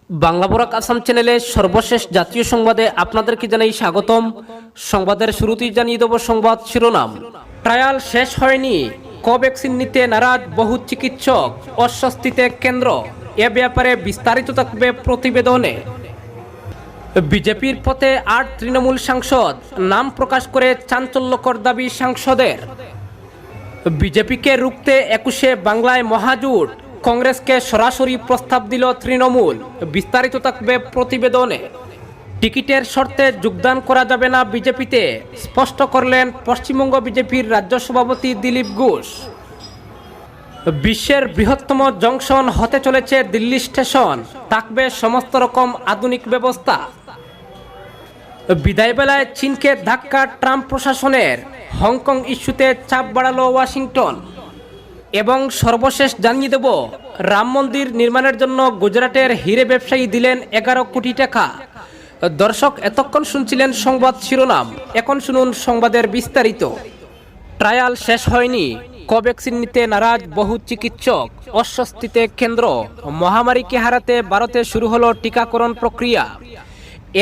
বাংলা বরাক আসাম চ্যানেলে সর্বশেষ জাতীয় সংবাদে আপনাদেরকে জানাই স্বাগতম। সংবাদের শুরুতেই জানিয়ে দেব সংবাদ শিরোনাম। ট্রায়াল শেষ হয়নি, কোভ্যাক্সিন নিতে নারাজ বহু চিকিৎসক, অস্বস্তিতে কেন্দ্র। এ ব্যাপারে বিস্তারিত থাকবে প্রতিবেদনে। বিজেপির পথে ৮ তৃণমূল সাংসদ, নাম প্রকাশ করে চাঞ্চল্যকর দাবি সাংসদের। বিজেপিকে রুখতে ২১শে বাংলায় মহাজোট, কংগ্রেসকে সরাসরি প্রস্তাব দিল তৃণমূল। বিস্তারিত থাকবে প্রতিবেদনে। টিকিটের শর্তে যোগদান করা যাবে না বিজেপিতে, স্পষ্ট করলেন পশ্চিমবঙ্গ বিজেপির রাজ্য সভাপতি দিলীপ ঘোষ। বিশ্বের বৃহত্তম জংশন হতে চলেছে দিল্লি স্টেশন, থাকবে সমস্ত রকম আধুনিক ব্যবস্থা। বিদায়বেলায় চীনকে ধাক্কা ট্রাম্প প্রশাসনের, হংকং ইস্যুতে চাপ বাড়ালো ওয়াশিংটন। এবং সর্বশেষ জানিয়ে দেব, রাম মন্দির নির্মাণের জন্য গুজরাটের হিরে ব্যবসায়ী দিলেন ১১ কোটি টাকা। দর্শক, এতক্ষণ শুনছিলেন সংবাদ শিরোনাম, এখন শুনুন সংবাদের বিস্তারিত। ট্রায়াল শেষ হয়নি, কোভ্যাক্সিন নিতে নারাজ বহু চিকিৎসক, অস্বস্তিতে কেন্দ্র। মহামারীকে হারাতে ভারতে শুরু হলো টিকাকরণ প্রক্রিয়া।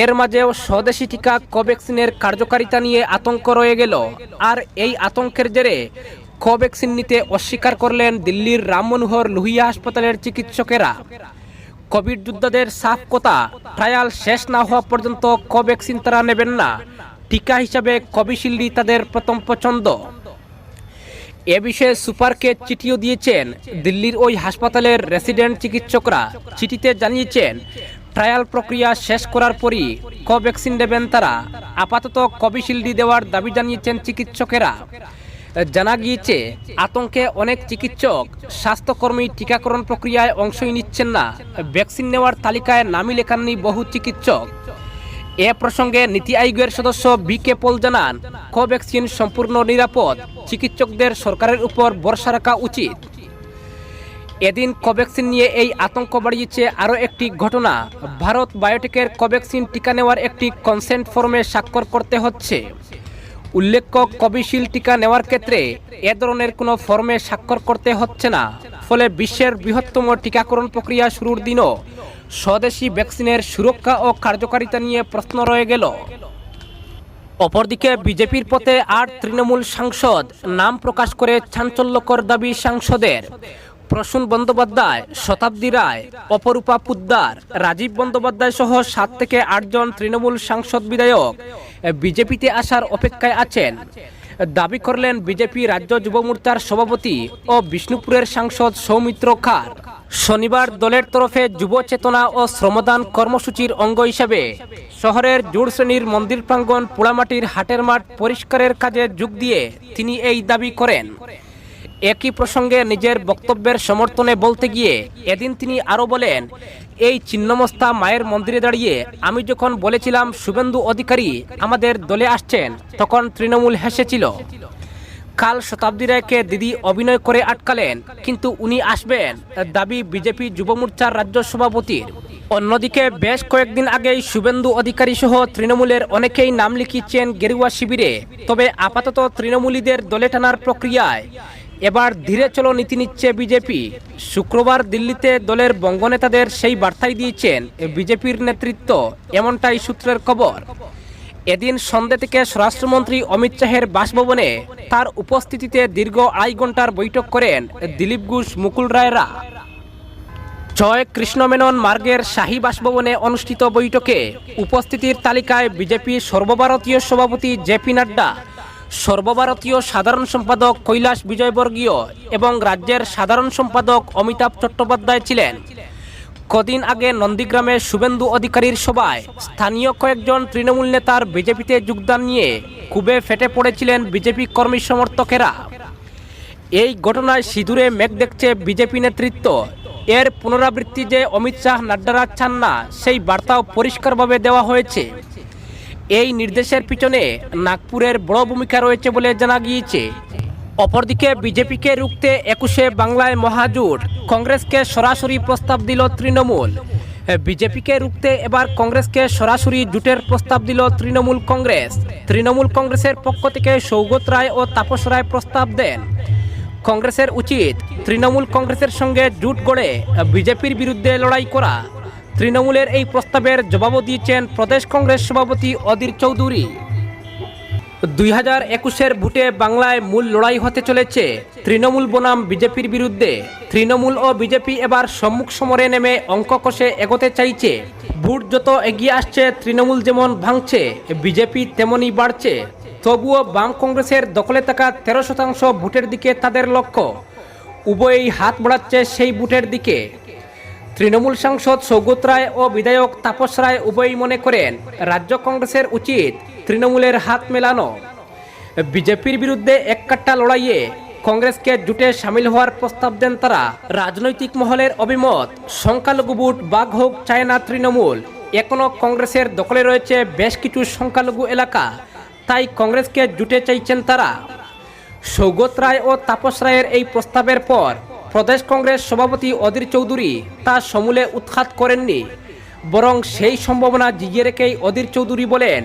এর মাঝেও স্বদেশি টিকা কোভ্যাক্সিনের কার্যকারিতা নিয়ে আতঙ্ক রয়ে গেল। আর এই আতঙ্কের জেরে কোভ্যাক্সিন নিতে অস্বীকার করলেন দিল্লির রাম মনোহর লোহিয়া হাসপাতালের চিকিৎসকেরা। কোভিড যোদ্ধাদের সাফ কথা, ট্রায়াল শেষ না হওয়া পর্যন্ত কোভ্যাক্সিন তারা নেবেন না। টিকা হিসাবে কোভিশিল্ডই তাদের প্রথম পছন্দ। এ বিষয়ে সুপারকে চিঠিও দিয়েছেন দিল্লির ওই হাসপাতালের রেসিডেন্ট চিকিৎসকরা। চিঠিতে জানিয়েছেন, ট্রায়াল প্রক্রিয়া শেষ করার পরই কোভ্যাক্সিন দেবেন তারা। আপাতত কোভিশিল্ডই দেওয়ার দাবি জানিয়েছেন চিকিৎসকেরা। জানা গিয়েছে, আতঙ্কে অনেক চিকিৎসক, স্বাস্থ্যকর্মী টিকাকরণ প্রক্রিয়ায় অংশই নিচ্ছেন না। ভ্যাকসিন নেওয়ার তালিকায় নামই লেখাননি বহু চিকিৎসক। এ প্রসঙ্গে নীতি আয়োগের সদস্য বি.কে. পল জানান, কোভ্যাক্সিন সম্পূর্ণ নিরাপদ, চিকিৎসকদের সরকারের উপর ভরসা রাখা উচিত। এদিন কোভ্যাক্সিন নিয়ে এই আতঙ্ক বাড়িয়েছে আরও একটি ঘটনা। ভারত বায়োটেকের কোভ্যাক্সিন টিকা নেওয়ার একটি কনসেন্ট ফর্মে স্বাক্ষর করতে হচ্ছে। উল্লেখ্য, কোভিশিল্ড টিকা নেওয়ার ক্ষেত্রে এ ধরনের কোনো ফর্মে স্বাক্ষর করতে হচ্ছে না। ফলে বিশ্বের বৃহত্তম টিকাকরণ প্রক্রিয়া শুরুর দিনও স্বদেশি ভ্যাকসিনের সুরক্ষা ও কার্যকারিতা নিয়ে প্রশ্ন রয়ে গেল। অপরদিকে বিজেপির পথে ৮ তৃণমূল সাংসদ, নাম প্রকাশ করে চাঞ্চল্যকর দাবি সাংসদের। প্রসূন বন্দ্যোপাধ্যায়, শতাব্দী রায়, অপরূপা পোদ্দার, রাজীব বন্দ্যোপাধ্যায় সহ ৭ থেকে ৮ জন তৃণমূল সাংসদ বিধায়ক বিজেপিতে আসার অপেক্ষায় আছেন। দাবি করলেন বিজেপি রাজ্য যুব মোর্চার সভাপতি ও বিষ্ণুপুরের সাংসদ সৌমিত্র খার। শনিবার দলের তরফে যুব চেতনা ও শ্রমদান কর্মসূচির অঙ্গ হিসাবে শহরের জোড় শ্রেণীর মন্দির প্রাঙ্গণ, পোড়ামাটির হাটের মাঠ পরিষ্কারের কাজে যোগ দিয়ে তিনি এই দাবি করেন। একই প্রসঙ্গে নিজের বক্তব্যের সমর্থনে বলতে গিয়ে এদিন তিনি আরও বলেন, এই ছিন্নমস্তা মায়ের মন্দিরে দাঁড়িয়ে আমি যখন বলেছিলাম শুভেন্দু অধিকারী আমাদের দলে আসছেন, তখন তৃণমূল হেসেছিল। কাল শতাব্দী রায়কে দিদি অভিনয় করে আটকালেন, কিন্তু উনি আসবেন, দাবি বিজেপি যুব মোর্চার রাজ্য সভাপতির। অন্যদিকে বেশ কয়েকদিন আগেই শুভেন্দু অধিকারী সহ তৃণমূলের অনেকেই নাম লিখিয়েছেন গেরুয়া শিবিরে। তবে আপাতত তৃণমূলীদের দলে টানার প্রক্রিয়ায় এবার ধীরে চলো নীতি নিচ্ছে বিজেপি। শুক্রবার দিল্লিতে দলের বঙ্গনেতাদের সেই বার্তাই দিয়েছেন বিজেপির নেতৃত্ব, এমনটাই সূত্রের খবর। এদিন সন্ধ্যে থেকে স্বরাষ্ট্রমন্ত্রী অমিত শাহের বাসভবনে তার উপস্থিতিতে দীর্ঘ ২.৫ ঘন্টার বৈঠক করেন দিলীপ ঘোষ, মুকুল রায়রা। জয় কৃষ্ণ মেনন মার্গের শাহী বাসভবনে অনুষ্ঠিত বৈঠকে উপস্থিতির তালিকায় বিজেপি সর্বভারতীয় সভাপতি জে.পি. নাড্ডা, সর্বভারতীয় সাধারণ সম্পাদক কৈলাস বিজয়বর্গীয় এবং রাজ্যের সাধারণ সম্পাদক অমিতাভ চট্টোপাধ্যায় ছিলেন। কদিন আগে নন্দীগ্রামে শুভেন্দু অধিকারীর সভায় স্থানীয় কয়েকজন তৃণমূল নেতার বিজেপিতে যোগদান নিয়ে খুবই ফেটে পড়েছিলেন বিজেপি কর্মী সমর্থকেরা। এই ঘটনায় সিঁদুরে মেঘ দেখছে বিজেপি নেতৃত্ব। এর পুনরাবৃত্তি যে অমিত শাহ, নাড্ডারা চান না, সেই বার্তাও পরিষ্কারভাবে দেওয়া হয়েছে। এই নির্দেশের পিছনে নাগপুরের বড় ভূমিকা রয়েছে বলে জানা গিয়েছে। অপরদিকে বিজেপিকে রুখতে ২১শে বাংলায় মহাজোট, কংগ্রেসকে সরাসরি প্রস্তাব দিল তৃণমূল। বিজেপিকে রুখতে এবার কংগ্রেসকে সরাসরি জোটের প্রস্তাব দিল তৃণমূল কংগ্রেস। তৃণমূল কংগ্রেসের পক্ষ থেকে সৌগত রায় ও তাপস রায় প্রস্তাব দেন। কংগ্রেসের উচিত তৃণমূল কংগ্রেসের সঙ্গে জোট গড়ে বিজেপির বিরুদ্ধে লড়াই করা। তৃণমূলের এই প্রস্তাবের জবাবও দিয়েছেন প্রদেশ কংগ্রেস সভাপতি অধীর চৌধুরী। 2021-এর ভোটে বাংলায় মূল লড়াই হতে চলেছে তৃণমূল বনাম বিজেপির বিরুদ্ধে। তৃণমূল ও বিজেপি এবার সম্মুখ সমরে নেমে অঙ্ক কষে এগোতে চাইছে। ভোট যত এগিয়ে আসছে তৃণমূল যেমন ভাঙছে, বিজেপি তেমনই বাড়ছে। তবুও বাম কংগ্রেসের দখলে থাকা 13% ভোটের দিকে তাদের লক্ষ্য। উভয়ই হাত বাড়াচ্ছে সেই ভোটের দিকে। তৃণমূল সাংসদ সৌগত রায় ও বিধায়ক তাপস রায় উভয়ই মনে করেন রাজ্য কংগ্রেসের উচিত তৃণমূলের হাত মেলানো। বিজেপির বিরুদ্ধে এককাট্টা লড়াইয়ে কংগ্রেসকে জোটে সামিল হওয়ার প্রস্তাব দেন তারা। রাজনৈতিক মহলের অভিমত, সংখ্যালঘু ভোট ভাগ হোক চায় না তৃণমূল। এখনও কংগ্রেসের দখলে রয়েছে বেশ কিছু সংখ্যালঘু এলাকা, তাই কংগ্রেসকে জোটে চাইছেন তারা। সৌগত রায় ও তাপস রায়ের এই প্রস্তাবের পর প্রদেশ কংগ্রেস সভাপতি অধীর চৌধুরী তা সমূলে উৎখাত করেননি, বরং সেই সম্ভাবনা জিইয়ে রেখেই অধীর চৌধুরী বলেন,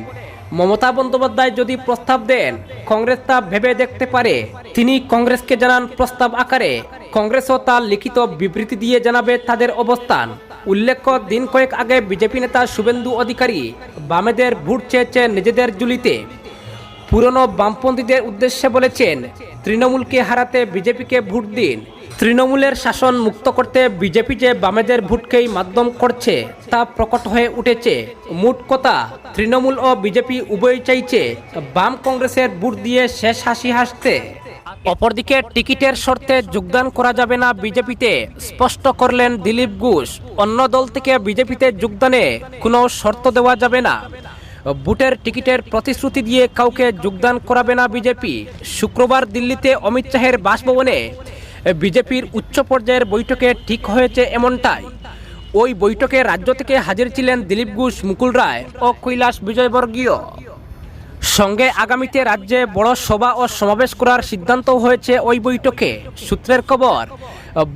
মমতা বন্দ্যোপাধ্যায় যদি প্রস্তাব দেন কংগ্রেস তা ভেবে দেখতে পারে। তিনি কংগ্রেসকে জানান প্রস্তাব আকারে, কংগ্রেসও তার লিখিত বিবৃতি দিয়ে জানাবে তাদের অবস্থান। উল্লেখ্য, দিন কয়েক আগে বিজেপি নেতা শুভেন্দু অধিকারী বামেদের ভোট চেয়েছেন নিজেদের ঝুলিতে। পুরনো বামপন্থীদের উদ্দেশ্যে বলেছেন, তৃণমূলকে হারাতে বিজেপিকে ভোট দিন। তৃণমূলের শাসন মুক্ত করতে বিজেপি যে বামেদের ভোটকেই মাধ্যম করছে তা প্রকট হয়ে উঠেছে। মোট কথা, তৃণমূল ও বিজেপি উভয়ই চাইছে বাম কংগ্রেসের ভোট দিয়ে শেষ হাসি হাসতে। অপরদিকে টিকিটের শর্তে যোগদান করা যাবে না বিজেপিতে, স্পষ্ট করলেন দিলীপ ঘোষ। অন্য দল থেকে বিজেপিতে যোগদানে কোনো শর্ত দেওয়া যাবে না। ভোটের টিকিটের প্রতিশ্রুতি দিয়ে কাউকে যোগদান করাবে না বিজেপি। শুক্রবার দিল্লিতে অমিত শাহের বাসভবনে বিজেপির উচ্চ পর্যায়ের বৈঠকে ঠিক হয়েছে এমনটাই। ওই বৈঠকে রাজ্য থেকে হাজির ছিলেন দিলীপ ঘোষ, মুকুল রায় ও কৈলাস বিজয়বর্গীয়। সঙ্গে আগামীতে রাজ্যে বড় সভা ও সমাবেশ করার সিদ্ধান্ত হয়েছে ওই বৈঠকে। সূত্রের খবর,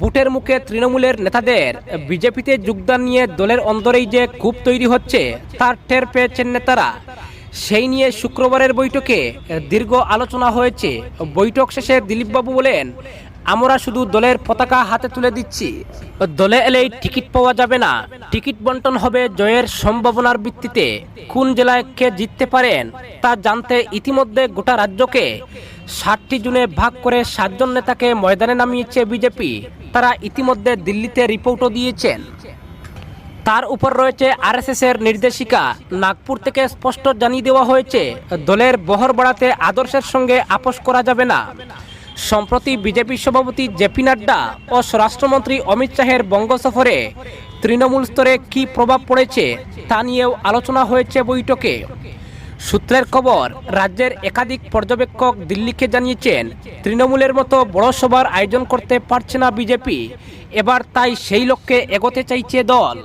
ভোটের মুখে তৃণমূলের নেতাদের বিজেপিতে যোগদান নিয়ে দলের অন্দরেই যে ক্ষোভ তৈরি হচ্ছে তার টের পেয়েছেন নেতারা। সেই নিয়ে শুক্রবারের বৈঠকে দীর্ঘ আলোচনা হয়েছে। বৈঠক শেষে দিলীপবাবু বলেন, আমরা শুধু দলের পতাকা হাতে তুলে দিচ্ছি, দলে এলেই টিকিট পাওয়া যাবে না। টিকিট বন্টন হবে জয়ের সম্ভাবনার ভিত্তিতে। কোন জেলায় কে জিততে পারেন তা জানতে ইতিমধ্যে গোটা রাজ্যকে 7টি জোনে ভাগ করে 7 জন নেতাকে ময়দানে নামিয়েছে বিজেপি। তারা ইতিমধ্যে দিল্লিতে রিপোর্টও দিয়েছেন। তার উপর রয়েছে আরএসএসের নির্দেশিকা। নাগপুর থেকে স্পষ্ট জানিয়ে দেওয়া হয়েছে, দলের বহর বাড়াতে আদর্শের সঙ্গে আপোষ করা যাবে না। সম্প্রতি বিজেপি সভাপতি জেপি নাড্ডা ও স্বরাষ্ট্রমন্ত্রী অমিত শাহের বঙ্গ সফরে তৃণমূল স্তরে কী প্রভাব পড়েছে তা নিয়েও আলোচনা হয়েছে বৈঠকে। সূত্রের খবর, রাজ্যের একাধিক পর্যবেক্ষক দিল্লিকে জানিয়েছেন, তৃণমূলের মতো বড় সভার আয়োজন করতে পারছে না বিজেপি। এবার তাই সেই লক্ষ্যে এগোতে চাইছে দল।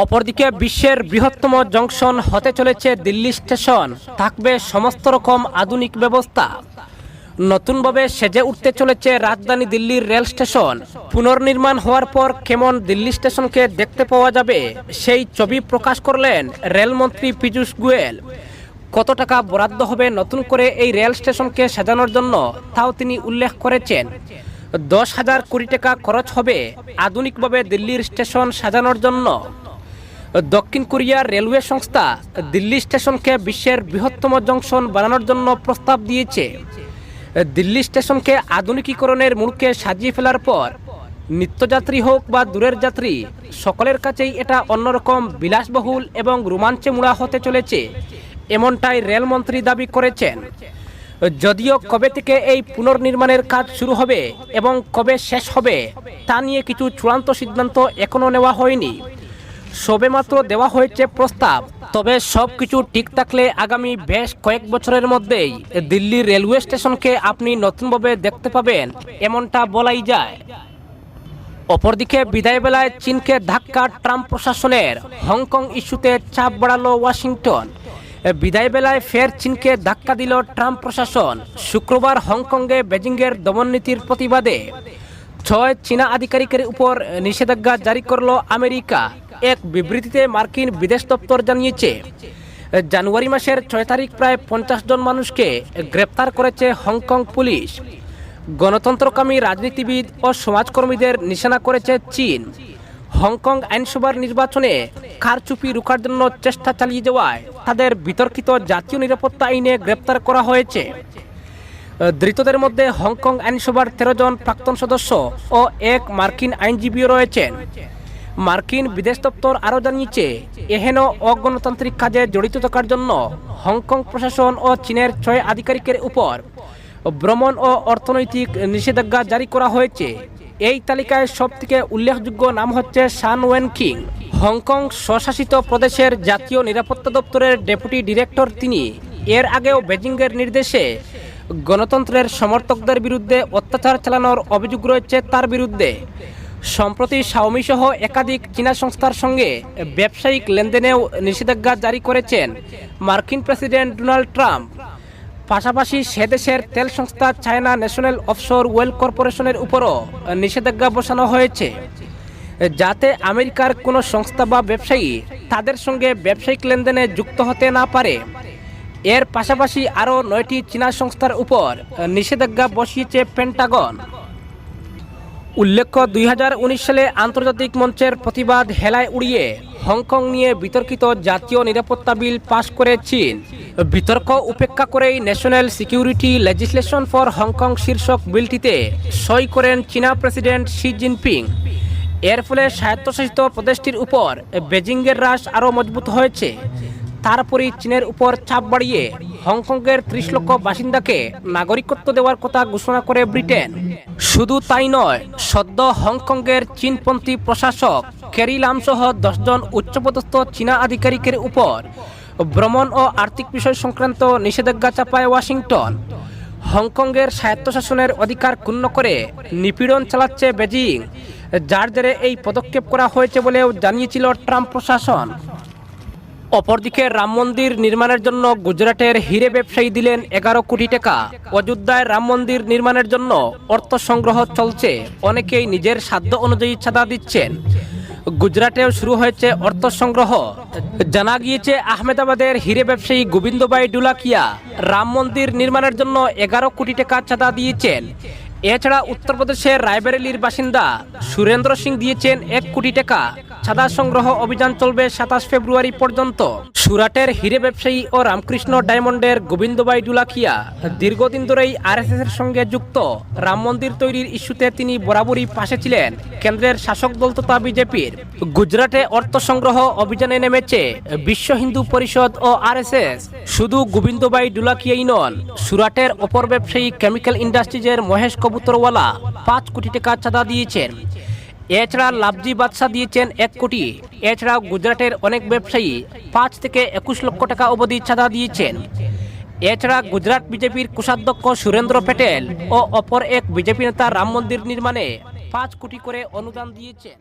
অপরদিকে বিশ্বের বৃহত্তম জংশন হতে চলেছে দিল্লি স্টেশন। থাকবে সমস্ত রকম আধুনিক ব্যবস্থা। নতুনভাবে সেজে উঠতে চলেছে রাজধানী দিল্লির রেল স্টেশন। পুনর্নির্মাণ হওয়ার পর কেমন দিল্লি স্টেশনকে দেখতে পাওয়া যাবে সেই ছবি প্রকাশ করলেন রেলমন্ত্রী পীযূষ গোয়েল। কত টাকা বরাদ্দ হবে নতুন করে এই রেল স্টেশনকে সাজানোর জন্য তাও তিনি উল্লেখ করেছেন। 10,000 কোটি টাকা খরচ হবে আধুনিকভাবে দিল্লির স্টেশন সাজানোর জন্য। দক্ষিণ কোরিয়ার রেলওয়ে সংস্থা দিল্লি স্টেশনকে বিশ্বের বৃহত্তম জংশন বানানোর জন্য প্রস্তাব দিয়েছে। দিল্লি স্টেশনকে আধুনিকীকরণের মূলকে সাজিয়ে ফেলার পর নিত্যযাত্রী হোক বা দূরের যাত্রী, সকলের কাছেই এটা অন্যরকম বিলাসবহুল এবং রোমাঞ্চে মোড়া হতে চলেছে, এমনটাই রেলমন্ত্রী দাবি করেছেন। যদিও কবে থেকে এই পুনর্নির্মাণের কাজ শুরু হবে এবং কবে শেষ হবে তা নিয়ে কিছু চূড়ান্ত সিদ্ধান্ত এখনও নেওয়া হয়নি। সবেমাত্র দেওয়া হয়েছে প্রস্তাব। তবে সব কিছু ঠিক থাকলে আগামী বেশ কয়েক বছরের মধ্যেই দিল্লির রেলওয়ে স্টেশনকে আপনি নতুনভাবে দেখতে পাবেন, এমনটা বলাই যায়। অপরদিকে বিদায়বেলায় চীনকে ধাক্কা ট্রাম্প প্রশাসনের। হংকং ইস্যুতে চাপ বাড়ালো ওয়াশিংটন। বিদায়বেলায় ফের চীনকে ধাক্কা দিল ট্রাম্প প্রশাসন। শুক্রবার হংকংয়ে বেজিংয়ের দমননীতির প্রতিবাদে 6 চীনা আধিকারিকের উপর নিষেধাজ্ঞা জারি করল আমেরিকা। এক বিবৃতিতে মার্কিন বিদেশ দপ্তর জানিয়েছে, জানুয়ারি মাসের 6 তারিখ প্রায় 50 জন মানুষকে গ্রেপ্তার করেছে হংকং পুলিশ। গণতন্ত্রকামী রাজনীতিবিদ ও সমাজকর্মীদের নিশানা করেছে চীন। হংকং আইনসভার নির্বাচনে কারচুপি রোখার জন্য চেষ্টা চালিয়ে যাওয়ায় তাদের বিতর্কিত জাতীয় নিরাপত্তা আইনে গ্রেপ্তার করা হয়েছে। ধৃতদের মধ্যে হংকং আইনসভার 13 জন প্রাক্তন সদস্য ও এক মার্কিন আইনজীবীও রয়েছেন। মার্কিন বিদেশ দপ্তর আরও জানিয়েছে, এহেন অগণতান্ত্রিক কাজে জড়িত থাকার জন্য হংকং প্রশাসন ও চীনের 6 আধিকারিকের উপর ভ্রমণ ও অর্থনৈতিক নিষেধাজ্ঞা জারি করা হয়েছে। এই তালিকায় সবথেকে উল্লেখযোগ্য নাম হচ্ছে শান ওয়েনকিং, হংকং স্বশাসিত প্রদেশের জাতীয় নিরাপত্তা দপ্তরের ডেপুটি ডিরেক্টর। তিনি এর আগেও বেজিংয়ের নির্দেশে গণতন্ত্রের সমর্থকদের বিরুদ্ধে অত্যাচার চালানোর অভিযোগ রয়েছে তার বিরুদ্ধে। সম্প্রতি শাওমি সহ একাধিক চীনা সংস্থার সঙ্গে ব্যবসায়িক লেনদেনেও নিষেধাজ্ঞা জারি করেছেন মার্কিন প্রেসিডেন্ট ডোনাল্ড ট্রাম্প। পাশাপাশি সে দেশের তেল সংস্থা চায়না ন্যাশনাল অফশোর ওয়েল কর্পোরেশনের উপরও নিষেধাজ্ঞা বসানো হয়েছে, যাতে আমেরিকার কোনো সংস্থা বা ব্যবসায়ী তাদের সঙ্গে ব্যবসায়িক লেনদেনে যুক্ত হতে না পারে। এর পাশাপাশি আরও 9টি চীনা সংস্থার উপর নিষেধাজ্ঞা বসিয়েছে পেন্টাগন। উল্লেখ্য, 2019 সালে আন্তর্জাতিক মঞ্চের প্রতিবাদ হেলায় উড়িয়ে হংকং নিয়ে বিতর্কিত জাতীয় নিরাপত্তা বিল পাশ করে চীন। বিতর্ক উপেক্ষা করেই national security legislation for Hong Kong শীর্ষক বিলটিতে সই করেন চীনা প্রেসিডেন্ট শি জিনপিং। এর ফলে স্বায়ত্তশাসিত প্রদেশটির উপর বেজিংয়ের রাশ আরও মজবুত হয়েছে। তারপরই চীনের উপর চাপ বাড়িয়ে হংকংয়ের 30 লক্ষ বাসিন্দাকে নাগরিকত্ব দেওয়ার কথা ঘোষণা করে ব্রিটেন। শুধু তাই নয়, সদ্য হংকংয়ের চীনপন্থী প্রশাসক ক্যারি লাম সহ 10 জন উচ্চপদস্থ চীনা আধিকারিকের উপর ভ্রমণ ও আর্থিক বিষয় সংক্রান্ত নিষেধাজ্ঞা চাপায় ওয়াশিংটন। হংকংয়ের স্বায়ত্তশাসনের অধিকার ক্ষুণ্ণ করে নিপীড়ন চালাচ্ছে বেজিং, যার জেরে এই পদক্ষেপ করা হয়েছে বলেও জানিয়েছিল ট্রাম্প প্রশাসন। অপরদিকে রাম মন্দির নির্মাণের জন্য গুজরাটের হিরে ব্যবসায়ী দিলেন 11 কোটি টাকা। অযোধ্যায় রাম মন্দির নির্মাণের জন্য অর্থ সংগ্রহ চলছে, অনেকেই নিজের সাধ্য অনুযায়ী চাঁদা দিচ্ছেন। গুজরাটেও শুরু হয়েছে অর্থ সংগ্রহ। জানা গিয়েছে, আহমেদাবাদের হিরে ব্যবসায়ী গোবিন্দভাই ডুলাকিয়া রাম মন্দির নির্মাণের জন্য 11 কোটি টাকা চাঁদা দিয়েছেন। এছাড়া উত্তরপ্রদেশের রায়বেরেলির বাসিন্দা সুরেন্দ্র সিং দিয়েছেন 1 কোটি টাকা। চাঁদা সংগ্রহ অভিযান চলবে 27 ফেব্রুয়ারি পর্যন্ত। সুরাটের হিরে ব্যবসায়ী ও রামকৃষ্ণ ডায়মন্ডের গোবিন্দভাই ডুলাকিয়া দীর্ঘদিন ধরেই আরএসএস এর সঙ্গে যুক্ত। রাম মন্দির তৈরির ইস্যুতে তিনি বরাবরই পাশে ছিলেন কেন্দ্রের শাসক দল তথা বিজেপির। গুজরাটে অর্থ সংগ্রহ অভিযানে নেমেছে বিশ্ব হিন্দু পরিষদ ও আরএসএস। শুধু গোবিন্দভাই ডুলাকিয়াই নন, সুরাটের অপর ব্যবসায়ী কেমিক্যাল ইন্ডাস্ট্রিজের মহেশ কবুতরওয়ালা 5 কোটি টাকা চাঁদা দিয়েছেন। এছাড়া লাভজি বাদশা দিয়েছেন 1 কোটি। এছাড়াও গুজরাটের অনেক ব্যবসায়ী 5 থেকে 21 লক্ষ টাকা অবধি চাঁদা দিয়েছেন। এছাড়া গুজরাট বিজেপির কোষাধ্যক্ষ সুরেন্দ্র প্যাটেল ও অপর এক বিজেপি নেতা রাম মন্দির নির্মাণে 5 কোটি করে অনুদান দিয়েছেন।